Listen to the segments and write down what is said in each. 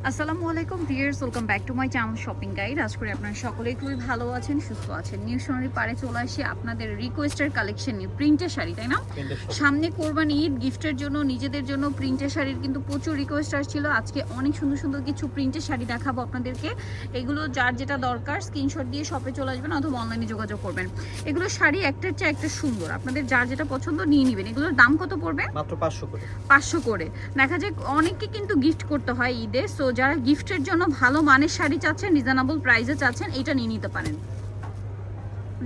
আসসালামু আলাইকুম viewers, welcome back to my channel shopping guide. আজ করে আপনারা সকলেই খুবই ভালো আছেন, সুস্থ আছেন। নিউ সোনালী পাড়ে চলে আসি আপনাদের রিকোয়েস্টের কালেকশন নিয়ে। প্রিন্টের শাড়ি, তাই না? সামনে কোরবানি ঈদ, গিফটের জন্য, নিজেদের জন্য প্রিন্টের শাড়ির কিন্তু প্রচুর রিকোয়েস্ট আসছিল। আজকে অনেক সুন্দর সুন্দর কিছু প্রিন্টের শাড়ি দেখাবো আপনাদেরকে। এগুলো যার যেটা দরকার স্ক্রিনশট দিয়ে শপে চলে আসবেন অথবা অনলাইনে যোগাযোগ করবেন। এগুলো শাড়ি একটার চেয়ে একটা সুন্দর, আপনাদের যার যেটা পছন্দ নিয়ে নেবেন। এগুলোর দাম কত পড়বে? মাত্র 500 করে। 500 করে। দেখা যায় অনেককে কিন্তু গিফট করতে হয় ঈদে, সো যারা গিফটের জন্য ভালো মানের শাড়ি চাচ্ছেন, রিজনেবল প্রাইসে চাচ্ছেন, এটা নিয়ে নিতে পারেন।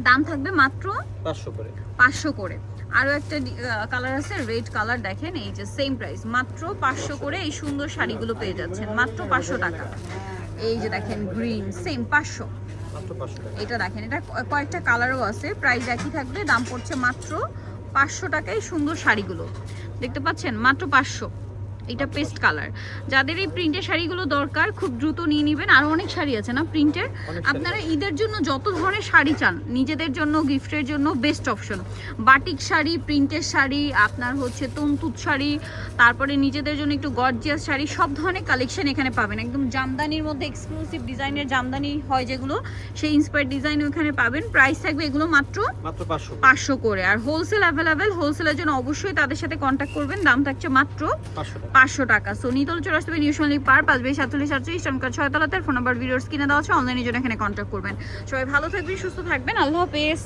দাম থাকবে মাত্র 500 করে। 500 করে। আরও একটা কালার আছে রেড কালার, দেখেন এই যে সেম প্রাইস, মাত্র 500 করে এই সুন্দর শাড়িগুলো পেয়ে যাচ্ছেন মাত্র 500 টাকা। এই যে দেখেন গ্রিন, সেম 500। মাত্র 500 টাকা। এটা দেখেন, এটা কয়েকটা কালারও আছে, প্রাইস একই থাকবে, দাম পড়ছে মাত্র 500 টাকায় সুন্দর শাড়িগুলো দেখতে পাচ্ছেন, মাত্র 500। এটা পেস্ট কালার। যাদের এই প্রিন্টের শাড়িগুলো দরকার খুব দ্রুত নিয়ে নেবেন। আরও অনেক শাড়ি আছে না প্রিন্টের। আপনারা ঈদের জন্য যত ধরনের শাড়ি চান, নিজেদের জন্য গিফটের জন্য বেস্ট অপশন। বাটিক শাড়ি, প্রিন্টের শাড়ি, আপনার হচ্ছে তন্তুত শাড়ি, তারপরে নিজেদের জন্য একটু গর্জিয়াস শাড়ি, সব ধরনের কালেকশন এখানে পাবেন। একদম জামদানির মধ্যে এক্সক্লুসিভ ডিজাইনের জামদানি হয় যেগুলো, সেই ইন্সপায়ার্ড ডিজাইনও এখানে পাবেন। প্রাইস থাকবে এগুলো মাত্র 500 করে। আর হোলসেল অ্যাভেলেবেল, হোলসেলের জন্য অবশ্যই তাদের সাথে কন্ট্যাক্ট করবেন। দাম থাকছে মাত্র 500 টাকা। সো নিতল চলে আসবে নিউ সোনালী পার 5/47 চমৎকার 6 তলাতে। ফোন নাম্বার ভিডিওস কিনে দেওয়া আছে, অনলাইনে জন্য এখানে কন্ট্যাক্ট করবেন। সবাই ভালো থাকবেন, সুস্থ থাকবেন, আল্লাহ হাফেজ।